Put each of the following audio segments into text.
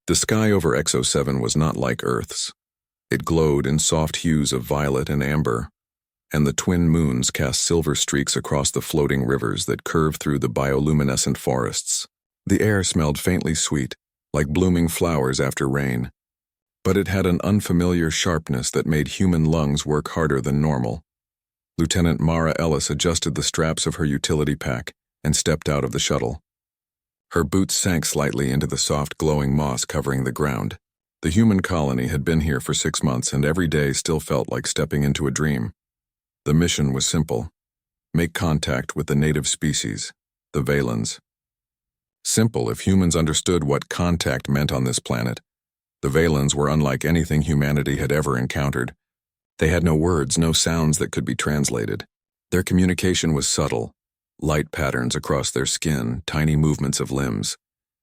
The sky over X-07 was not like Earth's. It glowed in soft hues of violet and amber, and the twin moons cast silver streaks across the floating rivers that curved through the bioluminescent forests. The air smelled faintly sweet, like blooming flowers after rain, but it had an unfamiliar sharpness that made human lungs work harder than normal. Lieutenant Mara Ellis adjusted the straps of her utility pack and stepped out of the shuttle. Her boots sank slightly into the soft glowing moss covering the ground. The human colony had been here for 6 months, and every day still felt like stepping into a dream. The mission was simple: make contact with the native species, the Valens. Simple if humans understood what contact meant on this planet. The Valens were unlike anything humanity had ever encountered. They had no words, no sounds that could be translated. Their communication was subtle: light patterns across their skin, tiny movements of limbs,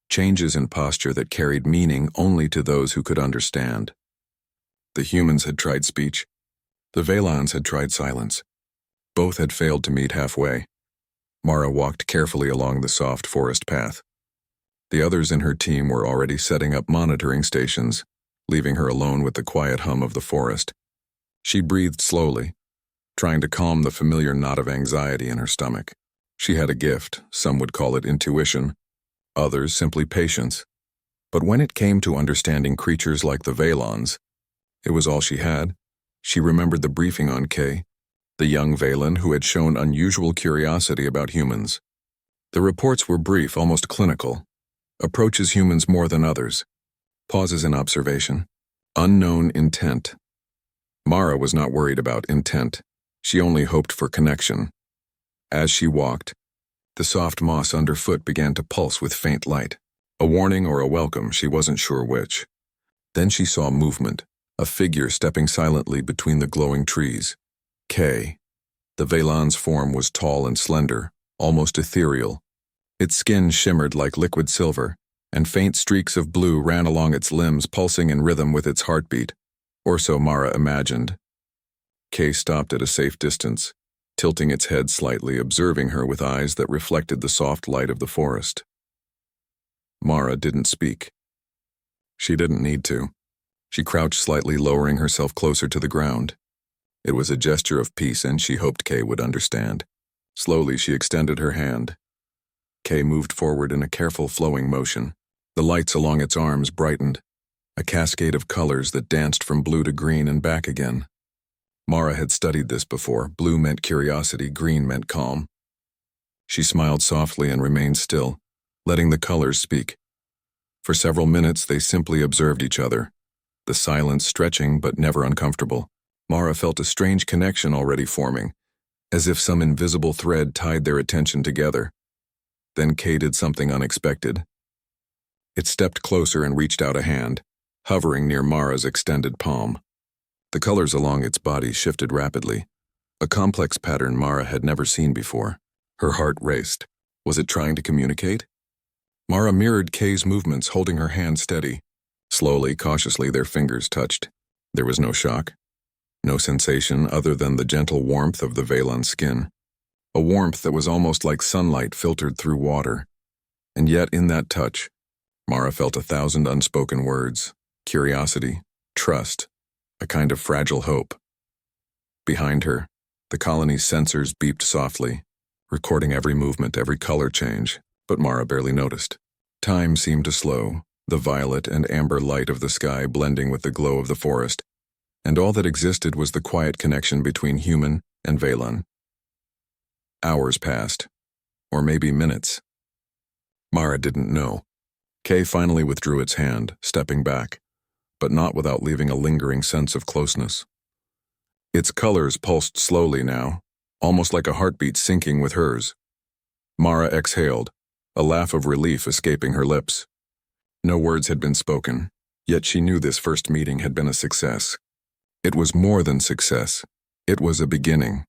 changes in posture that carried meaning only to those who could understand. The humans had tried speech. The Valens had tried silence. Both had failed to meet halfway. Mara walked carefully along the soft forest path. The others in her team were already setting up monitoring stations, leaving her alone with the quiet hum of the forest. She breathed slowly, trying to calm the familiar knot of anxiety in her stomach. She had a gift. Some would call it intuition, others simply patience. But when it came to understanding creatures like the Valens, it was all she had. She remembered the briefing on Kay, the young Valen who had shown unusual curiosity about humans. The reports were brief, almost clinical. Approaches humans more than others. Pauses in observation. Unknown intent. Mara was not worried about intent. She only hoped for connection. As she walked, the soft moss underfoot began to pulse with faint light. A warning or a welcome, she wasn't sure which. Then she saw movement, a figure stepping silently between the glowing trees. Kay. The Valen's form was tall and slender, almost ethereal. Its skin shimmered like liquid silver, and faint streaks of blue ran along its limbs, pulsing in rhythm with its heartbeat. Or so Mara imagined. Kay stopped at a safe distance, tilting its head slightly, observing her with eyes that reflected the soft light of the forest. Mara didn't speak. She didn't need to. She crouched slightly, lowering herself closer to the ground. It was a gesture of peace, and she hoped Kay would understand. Slowly, she extended her hand. Kay moved forward in a careful, flowing motion. The lights along its arms brightened, a cascade of colors that danced from blue to green and back again. Mara had studied this before. Blue meant curiosity, green meant calm. She smiled softly and remained still, letting the colors speak. For several minutes, they simply observed each other, the silence stretching but never uncomfortable. Mara felt a strange connection already forming, as if some invisible thread tied their attention together. Then Kay did something unexpected. It stepped closer and reached out a hand, hovering near Mara's extended palm. The colors along its body shifted rapidly, a complex pattern Mara had never seen before. Her heart raced. Was it trying to communicate? Mara mirrored Kay's movements, holding her hand steady. Slowly, cautiously, their fingers touched. There was no shock, no sensation other than the gentle warmth of the Valen's skin. A warmth that was almost like sunlight filtered through water. And yet, in that touch, Mara felt 1,000 unspoken words: curiosity, trust, a kind of fragile hope. Behind her, the colony's sensors beeped softly, recording every movement, every color change, but Mara barely noticed. Time seemed to slow, the violet and amber light of the sky blending with the glow of the forest, and all that existed was the quiet connection between human and Valen. Hours passed, or maybe minutes. Mara didn't know. Kay finally withdrew its hand, stepping back, but not without leaving a lingering sense of closeness. Its colors pulsed slowly now, almost like a heartbeat syncing with hers. Mara exhaled, a laugh of relief escaping her lips. No words had been spoken, yet she knew this first meeting had been a success. It was more than success. It was a beginning.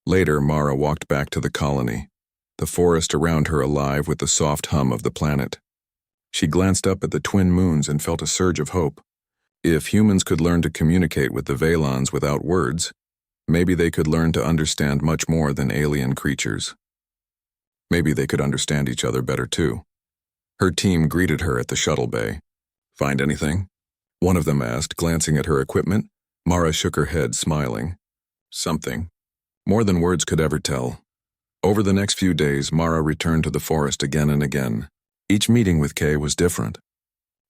Later, Mara walked back to the colony, the forest around her alive with the soft hum of the planet. She glanced up at the twin moons and felt a surge of hope. If humans could learn to communicate with the Valens without words, maybe they could learn to understand much more than alien creatures. Maybe they could understand each other better too. Her team greeted her at the shuttle bay, Find anything? One of them asked, glancing at her equipment. Mara shook her head, smiling. Something. More than words could ever tell. Over the next few days, Mara returned to the forest again and again. Each meeting with Kay was different.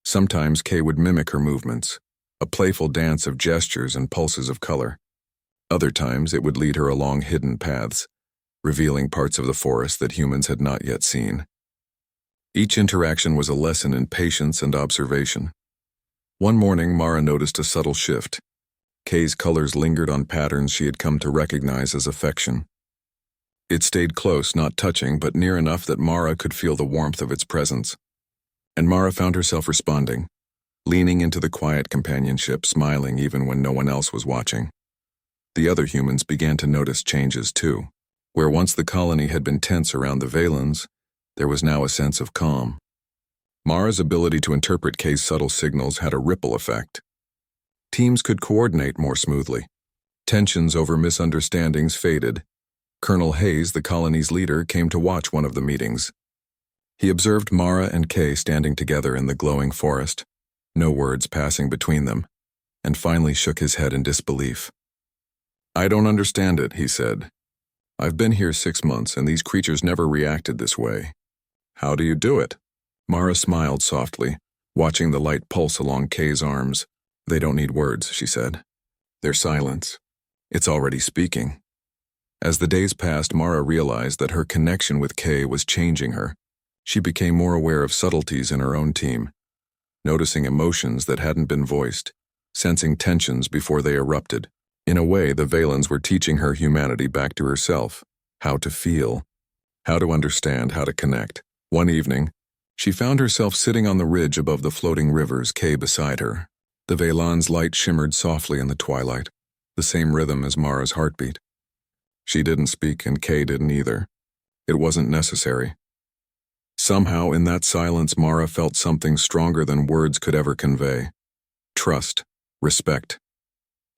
Sometimes Kay would mimic her movements, a playful dance of gestures and pulses of color. Other times it would lead her along hidden paths, revealing parts of the forest that humans had not yet seen. Each interaction was a lesson in patience and observation. One morning, Mara noticed a subtle shift. Kay's colors lingered on patterns she had come to recognize as affection. It stayed close, not touching, but near enough that Mara could feel the warmth of its presence. And Mara found herself responding, leaning into the quiet companionship, smiling even when no one else was watching. The other humans began to notice changes too. Where once the colony had been tense around the Valens, there was now a sense of calm. Mara's ability to interpret Kay's subtle signals had a ripple effect. Teams could coordinate more smoothly. Tensions over misunderstandings faded. Colonel Hayes, the colony's leader, came to watch one of the meetings. He observed Mara and Kay standing together in the glowing forest, no words passing between them, and finally shook his head in disbelief. "I don't understand it," he said. "I've been here 6 months, and these creatures never reacted this way. How do you do it?" Mara smiled softly, watching the light pulse along Kay's arms. "They don't need words," she said. "Their silence. It's already speaking." As the days passed, Mara realized that her connection with Kay was changing her. She became more aware of subtleties in her own team, noticing emotions that hadn't been voiced, sensing tensions before they erupted. In a way, the Valens were teaching her humanity back to herself, how to feel, how to understand, how to connect. One evening, she found herself sitting on the ridge above the floating rivers, Kay beside her. The Valan's light shimmered softly in the twilight, the same rhythm as Mara's heartbeat. She didn't speak, and Kay didn't either. It wasn't necessary. Somehow, in that silence, Mara felt something stronger than words could ever convey. Trust, respect.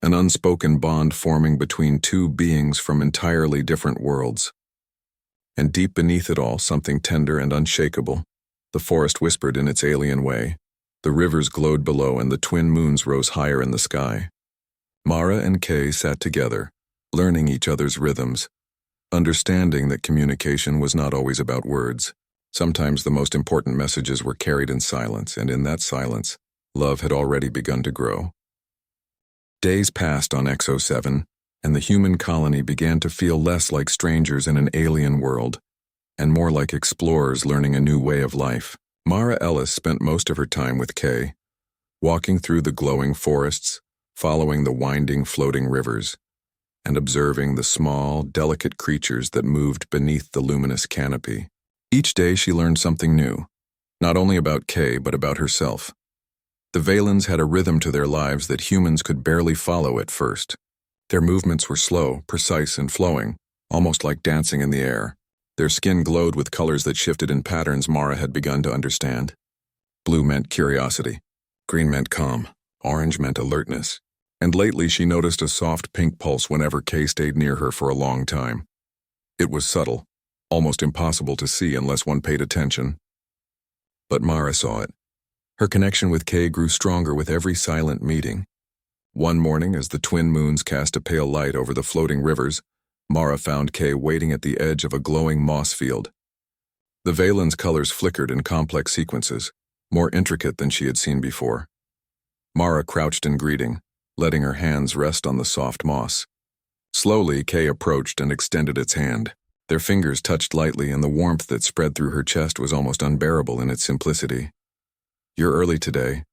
An unspoken bond forming between two beings from entirely different worlds. And deep beneath it all, something tender and unshakable. The forest whispered in its alien way. The rivers glowed below, and the twin moons rose higher in the sky. Mara and Kay sat together, learning each other's rhythms, understanding that communication was not always about words. Sometimes the most important messages were carried in silence, and in that silence, love had already begun to grow. Days passed on XO7, and the human colony began to feel less like strangers in an alien world, and more like explorers learning a new way of life. Mara Ellis spent most of her time with Kay, walking through the glowing forests, following the winding, floating rivers, and observing the small, delicate creatures that moved beneath the luminous canopy. Each day she learned something new, not only about Kay, but about herself. The Valens had a rhythm to their lives that humans could barely follow at first. Their movements were slow, precise, and flowing, almost like dancing in the air. Their skin glowed with colors that shifted in patterns Mara had begun to understand. Blue meant curiosity, green meant calm, orange meant alertness, and lately she noticed a soft pink pulse whenever Kay stayed near her for a long time. It was subtle, almost impossible to see unless one paid attention. But Mara saw it. Her connection with Kay grew stronger with every silent meeting. One morning, as the twin moons cast a pale light over the floating rivers, Mara found Kay waiting at the edge of a glowing moss field. The Valen's colors flickered in complex sequences, more intricate than she had seen before. Mara crouched in greeting, letting her hands rest on the soft moss. Slowly, Kay approached and extended its hand. Their fingers touched lightly, and the warmth that spread through her chest was almost unbearable in its simplicity. "You're early today,"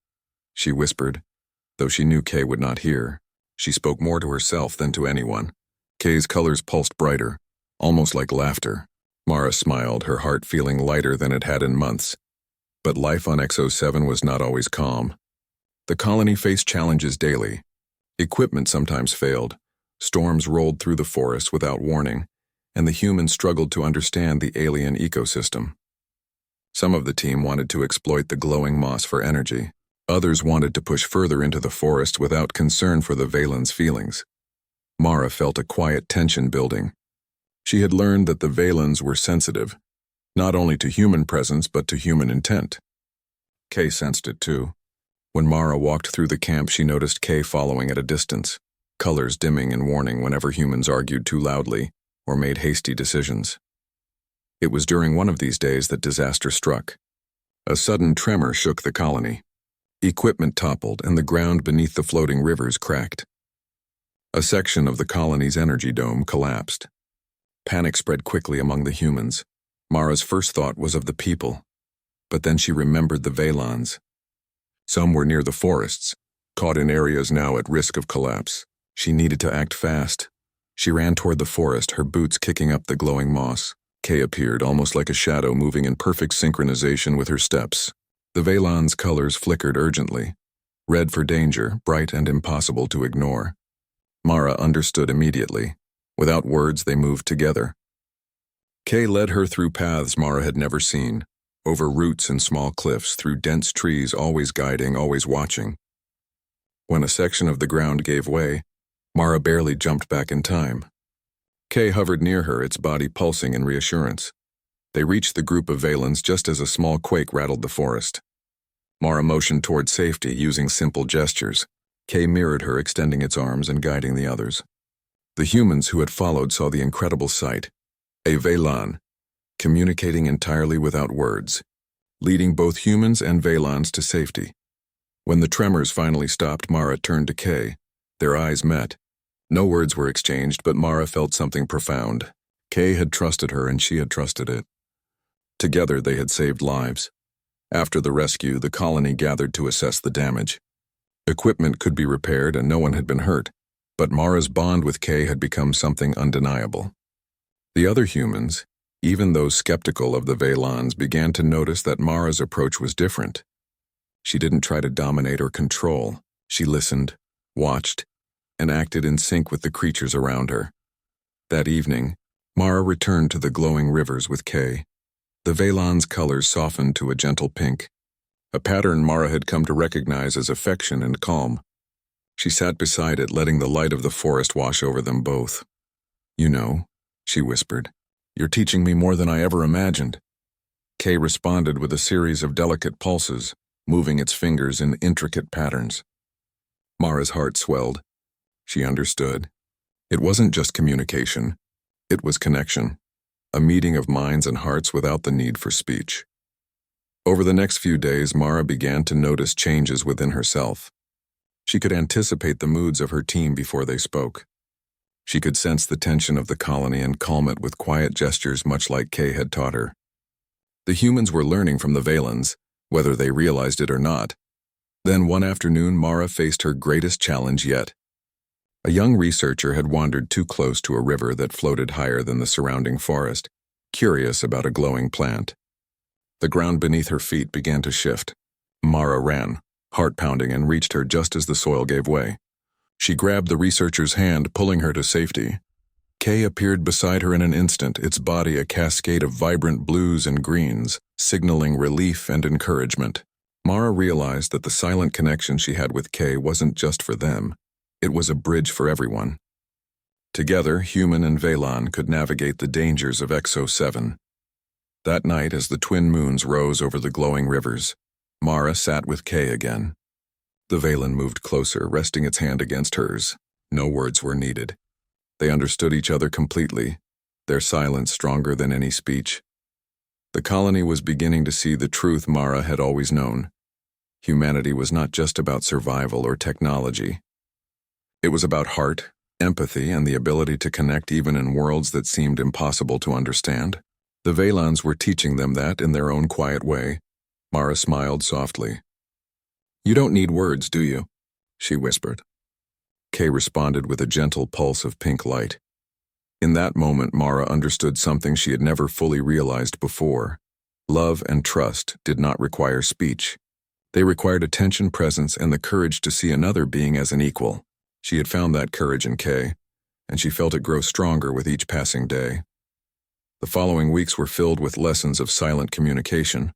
she whispered. Though she knew Kay would not hear, she spoke more to herself than to anyone. Kay's colors pulsed brighter, almost like laughter. Mara smiled, her heart feeling lighter than it had in months. But life on XO7 was not always calm. The colony faced challenges daily. Equipment sometimes failed, storms rolled through the forest without warning, and the humans struggled to understand the alien ecosystem. Some of the team wanted to exploit the glowing moss for energy. Others wanted to push further into the forest without concern for the Valen's feelings. Mara felt a quiet tension building. She had learned that the Valens were sensitive, not only to human presence but to human intent. Kay sensed it too. When Mara walked through the camp, she noticed Kay following at a distance, colors dimming in warning whenever humans argued too loudly or made hasty decisions. It was during one of these days that disaster struck. A sudden tremor shook the colony. Equipment toppled and the ground beneath the floating rivers cracked. A section of the colony's energy dome collapsed. Panic spread quickly among the humans. Mara's first thought was of the people, but then she remembered the Vaylons. Some were near the forests, caught in areas now at risk of collapse. She needed to act fast. She ran toward the forest, her boots kicking up the glowing moss. Kay appeared, almost like a shadow, moving in perfect synchronization with her steps. The Vaylons' colors flickered urgently, red for danger, bright and impossible to ignore. Mara understood immediately. Without words, they moved together. Kay led her through paths Mara had never seen, over roots and small cliffs, through dense trees, always guiding, always watching. When a section of the ground gave way, Mara barely jumped back in time. Kay hovered near her, its body pulsing in reassurance. They reached the group of Vaylons just as a small quake rattled the forest. Mara motioned toward safety, using simple gestures. Kay mirrored her, extending its arms and guiding the others. The humans who had followed saw the incredible sight. A Vaylon, communicating entirely without words, leading both humans and Vaylons to safety. When the tremors finally stopped, Mara turned to Kay. Their eyes met. No words were exchanged, but Mara felt something profound. Kay had trusted her and she had trusted it. Together they had saved lives. After the rescue, the colony gathered to assess the damage. Equipment could be repaired and no one had been hurt, but Mara's bond with Kay had become something undeniable. The other humans, even those skeptical of the Vaylons, began to notice that Mara's approach was different. She didn't try to dominate or control. She listened, watched, and acted in sync with the creatures around her. That evening, Mara returned to the glowing rivers with Kay. The Vaylons' colors softened to a gentle pink, a pattern Mara had come to recognize as affection and calm. She sat beside it, letting the light of the forest wash over them both. "You know," she whispered, "you're teaching me more than I ever imagined." Kay responded with a series of delicate pulses, moving its fingers in intricate patterns. Mara's heart swelled. She understood. It wasn't just communication. It was connection. A meeting of minds and hearts without the need for speech. Over the next few days, Mara began to notice changes within herself. She could anticipate the moods of her team before they spoke. She could sense the tension of the colony and calm it with quiet gestures, much like Kay had taught her. The humans were learning from the Vaylons, whether they realized it or not. Then one afternoon, Mara faced her greatest challenge yet. A young researcher had wandered too close to a river that floated higher than the surrounding forest, curious about a glowing plant. The ground beneath her feet began to shift. Mara ran, heart pounding, and reached her just as the soil gave way. She grabbed the researcher's hand, pulling her to safety. Kay appeared beside her in an instant, its body a cascade of vibrant blues and greens, signaling relief and encouragement. Mara realized that the silent connection she had with Kay wasn't just for them. It was a bridge for everyone. Together, human and Vaylon could navigate the dangers of XO7. That night, as the twin moons rose over the glowing rivers, Mara sat with Kay again. The Vaylon moved closer, resting its hand against hers. No words were needed. They understood each other completely, their silence stronger than any speech. The colony was beginning to see the truth Mara had always known. Humanity was not just about survival or technology. It was about heart, empathy, and the ability to connect even in worlds that seemed impossible to understand. The Vaylons were teaching them that in their own quiet way. Mara smiled softly. "You don't need words, do you?" she whispered. Kay responded with a gentle pulse of pink light. In that moment, Mara understood something she had never fully realized before. Love and trust did not require speech. They required attention, presence, and the courage to see another being as an equal. She had found that courage in Kay, and she felt it grow stronger with each passing day. The following weeks were filled with lessons of silent communication.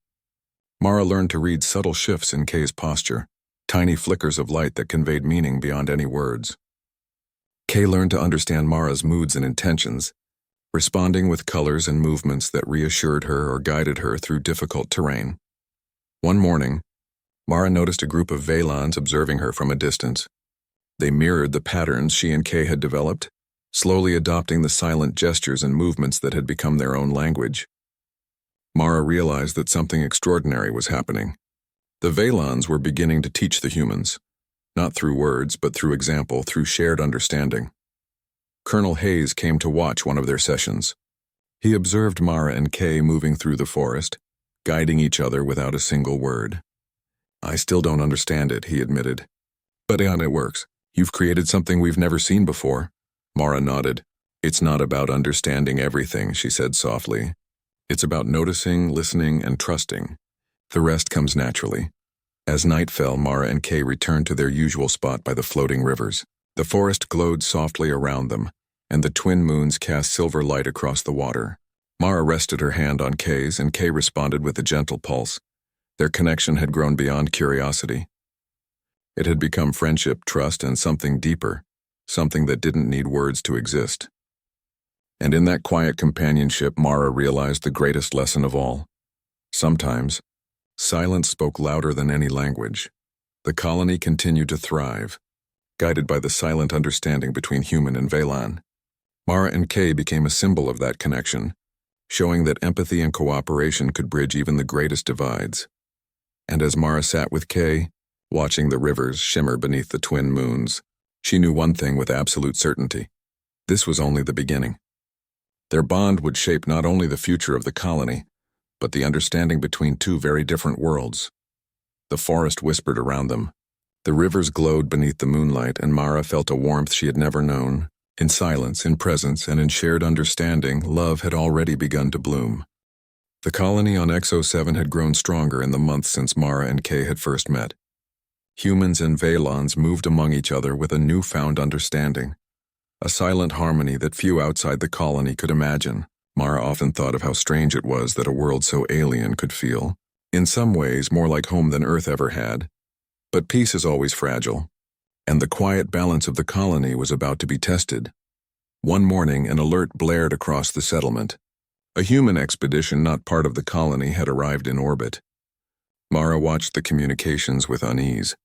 Mara learned to read subtle shifts in Kay's posture, tiny flickers of light that conveyed meaning beyond any words. Kay learned to understand Mara's moods and intentions, responding with colors and movements that reassured her or guided her through difficult terrain. One morning, Mara noticed a group of Valons observing her from a distance. They mirrored the patterns she and Kay had developed, slowly adopting the silent gestures and movements that had become their own language. Mara realized that something extraordinary was happening. The Valons were beginning to teach the humans, not through words, but through example, through shared understanding. Colonel Hayes came to watch one of their sessions. He observed Mara and Kay moving through the forest, guiding each other without a single word. "I still don't understand it," he admitted. "But it works. You've created something we've never seen before." Mara nodded. "It's not about understanding everything," she said softly. "It's about noticing, listening, and trusting. The rest comes naturally." As night fell, Mara and Kay returned to their usual spot by the floating rivers. The forest glowed softly around them, and the twin moons cast silver light across the water. Mara rested her hand on Kay's, and Kay responded with a gentle pulse. Their connection had grown beyond curiosity. It had become friendship, trust, and something deeper, something that didn't need words to exist. And in that quiet companionship, Mara realized the greatest lesson of all. Sometimes, silence spoke louder than any language. The colony continued to thrive, guided by the silent understanding between human and Valon. Mara and Kay became a symbol of that connection, showing that empathy and cooperation could bridge even the greatest divides. And as Mara sat with Kay, watching the rivers shimmer beneath the twin moons, she knew one thing with absolute certainty. This was only the beginning. Their bond would shape not only the future of the colony, but the understanding between two very different worlds. The forest whispered around them. The rivers glowed beneath the moonlight, and Mara felt a warmth she had never known. In silence, in presence, and in shared understanding, love had already begun to bloom. The colony on XO7 had grown stronger in the months since Mara and Kay had first met. Humans and Valons moved among each other with a newfound understanding, a silent harmony that few outside the colony could imagine. Mara often thought of how strange it was that a world so alien could feel, in some ways, more like home than Earth ever had. But peace is always fragile, and the quiet balance of the colony was about to be tested. One morning, an alert blared across the settlement. A human expedition not part of the colony had arrived in orbit. Mara watched the communications with unease.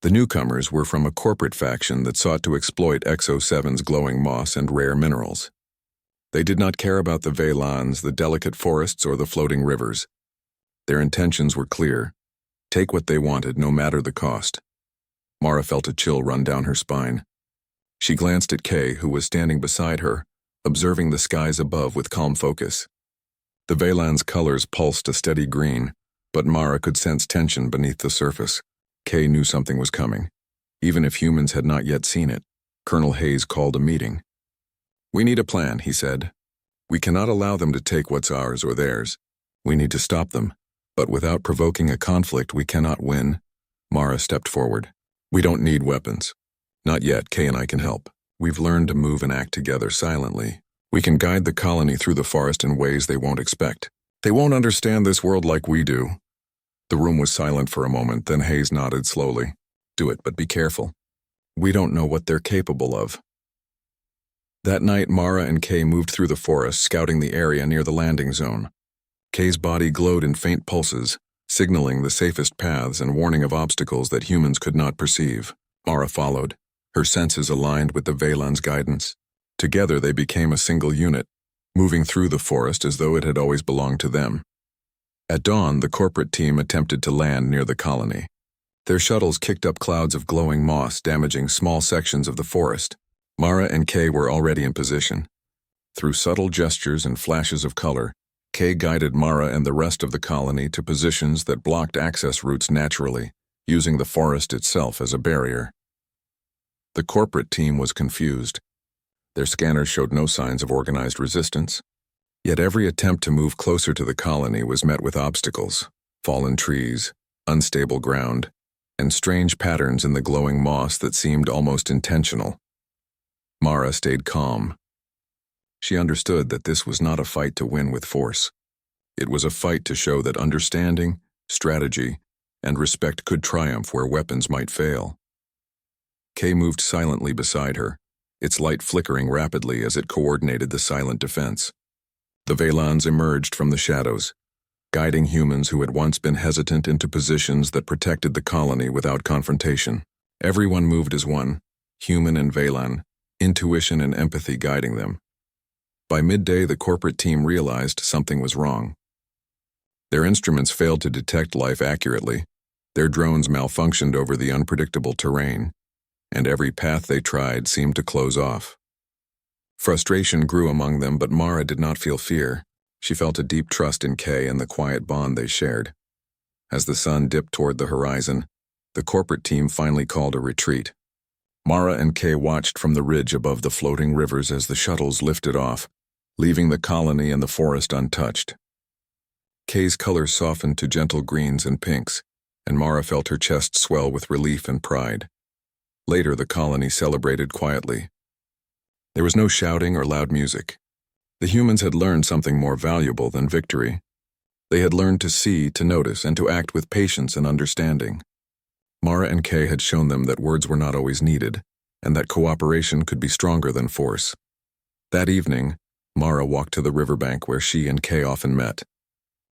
The newcomers were from a corporate faction that sought to exploit XO7's glowing moss and rare minerals. They did not care about the Valons, the delicate forests, or the floating rivers. Their intentions were clear. Take what they wanted, no matter the cost. Mara felt a chill run down her spine. She glanced at Kay, who was standing beside her, observing the skies above with calm focus. The Valon's colors pulsed a steady green, but Mara could sense tension beneath the surface. Kay knew something was coming, even if humans had not yet seen it. Colonel Hayes called a meeting. "We need a plan," he said. "We cannot allow them to take what's ours or theirs. We need to stop them, but without provoking a conflict, we cannot win." Mara stepped forward. "We don't need weapons. Not yet. Kay and I can help. We've learned to move and act together silently. We can guide the colony through the forest in ways they won't expect. They won't understand this world like we do." The room was silent for a moment, then Hayes nodded slowly. "Do it, but be careful. We don't know what they're capable of." That night, Mara and Kay moved through the forest, scouting the area near the landing zone. Kay's body glowed in faint pulses, signaling the safest paths and warning of obstacles that humans could not perceive. Mara followed, her senses aligned with the Valon's guidance. Together they became a single unit, moving through the forest as though it had always belonged to them. At dawn, the corporate team attempted to land near the colony. Their shuttles kicked up clouds of glowing moss, damaging small sections of the forest. Mara and Kay were already in position. Through subtle gestures and flashes of color, Kay guided Mara and the rest of the colony to positions that blocked access routes naturally, using the forest itself as a barrier. The corporate team was confused. Their scanners showed no signs of organized resistance, yet every attempt to move closer to the colony was met with obstacles: fallen trees, unstable ground, and strange patterns in the glowing moss that seemed almost intentional. Mara stayed calm. She understood that this was not a fight to win with force. It was a fight to show that understanding, strategy, and respect could triumph where weapons might fail. Kay moved silently beside her, its light flickering rapidly as it coordinated the silent defense. The Valons emerged from the shadows. guiding humans who had once been hesitant into positions that protected the colony without confrontation. Everyone moved as one, human and Veylan, intuition and empathy guiding them. By midday, the corporate team realized something was wrong. Their instruments failed to detect life accurately, their drones malfunctioned over the unpredictable terrain, and every path they tried seemed to close off. Frustration grew among them, but Mara did not feel fear. She felt a deep trust in Kay and the quiet bond they shared. As the sun dipped toward the horizon, the corporate team finally called a retreat. Mara and Kay watched from the ridge above the floating rivers as the shuttles lifted off, leaving the colony and the forest untouched. Kay's color softened to gentle greens and pinks, and Mara felt her chest swell with relief and pride. Later, the colony celebrated quietly. There was no shouting or loud music. The humans had learned something more valuable than victory. They had learned to see, to notice, and to act with patience and understanding. Mara and Kay had shown them that words were not always needed, and that cooperation could be stronger than force. That evening, Mara walked to the riverbank where she and Kay often met.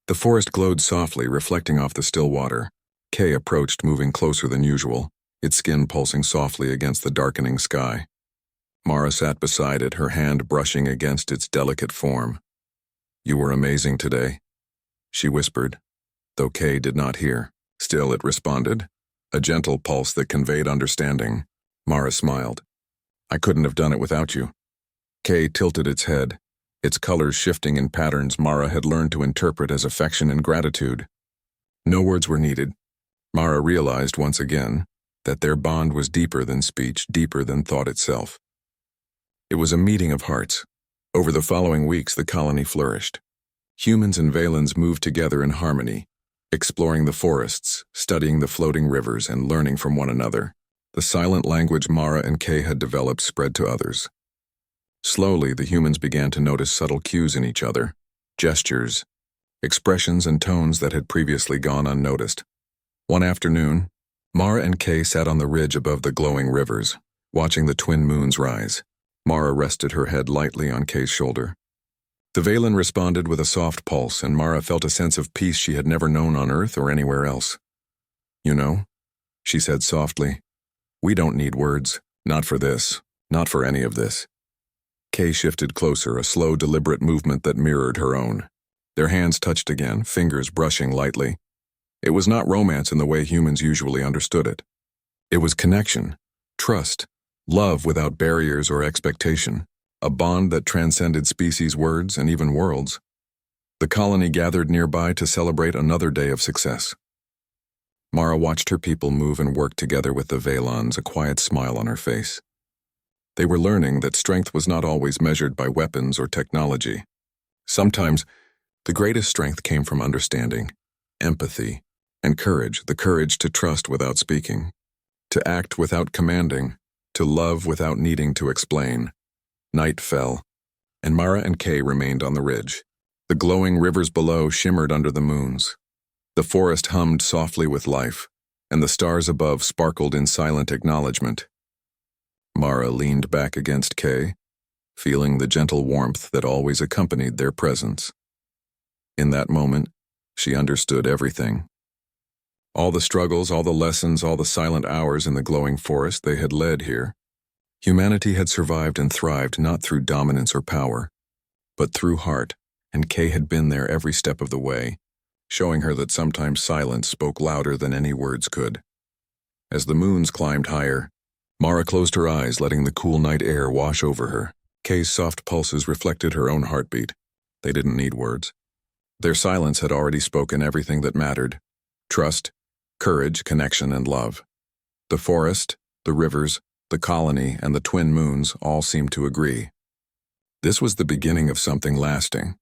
The forest glowed softly, reflecting off the still water. Kay approached, moving closer than usual, its skin pulsing softly against the darkening sky. Mara sat beside it, her hand brushing against its delicate form. "You were amazing today," she whispered, though Kay did not hear. Still, it responded, a gentle pulse that conveyed understanding. Mara smiled. "I couldn't have done it without you." Kay tilted its head, its colors shifting in patterns Mara had learned to interpret as affection and gratitude. No words were needed. Mara realized once again that their bond was deeper than speech, deeper than thought itself. It was a meeting of hearts. Over the following weeks, the colony flourished. Humans and Veylans moved together in harmony, exploring the forests, studying the floating rivers, and learning from one another. The silent language Mara and Kay had developed spread to others. Slowly, the humans began to notice subtle cues in each other, gestures, expressions and tones that had previously gone unnoticed. One afternoon, Mara and Kay sat on the ridge above the glowing rivers, watching the twin moons rise. Mara rested her head lightly on Kay's shoulder. The Veylan responded with a soft pulse, and Mara felt a sense of peace she had never known on Earth or anywhere else. "You know," she said softly, "we don't need words. Not for this. Not for any of this." Kay shifted closer, a slow, deliberate movement that mirrored her own. Their hands touched again, fingers brushing lightly. It was not romance in the way humans usually understood it. It was connection, trust, love without barriers or expectation, a bond that transcended species, words, and even worlds. The colony gathered nearby to celebrate another day of success. Mara watched her people move and work together with the Veylans, a quiet smile on her face. They were learning that strength was not always measured by weapons or technology. Sometimes, the greatest strength came from understanding, empathy, and courage, the courage to trust without speaking, to act without commanding, to love without needing to explain. Night fell, and Mara and Kay remained on the ridge. The glowing rivers below shimmered under the moons. The forest hummed softly with life, and the stars above sparkled in silent acknowledgement. Mara leaned back against Kay, feeling the gentle warmth that always accompanied their presence. In that moment, she understood everything. All the struggles, all the lessons, all the silent hours in the glowing forest they had led here. Humanity had survived and thrived not through dominance or power, but through heart, and Kay had been there every step of the way, showing her that sometimes silence spoke louder than any words could. As the moons climbed higher, Mara closed her eyes, letting the cool night air wash over her. Kay's soft pulses reflected her own heartbeat. They didn't need words. Their silence had already spoken everything that mattered: trust, courage, connection, and love. The forest, the rivers, the colony, and the twin moons all seemed to agree. This was the beginning of something lasting,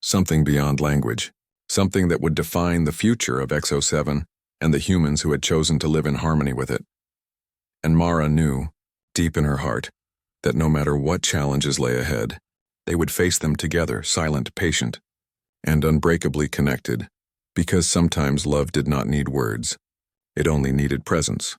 something beyond language, something that would define the future of XO7 and the humans who had chosen to live in harmony with it. And Mara knew, deep in her heart, that no matter what challenges lay ahead, they would face them together, silent, patient, and unbreakably connected, because sometimes love did not need words. It only needed presence.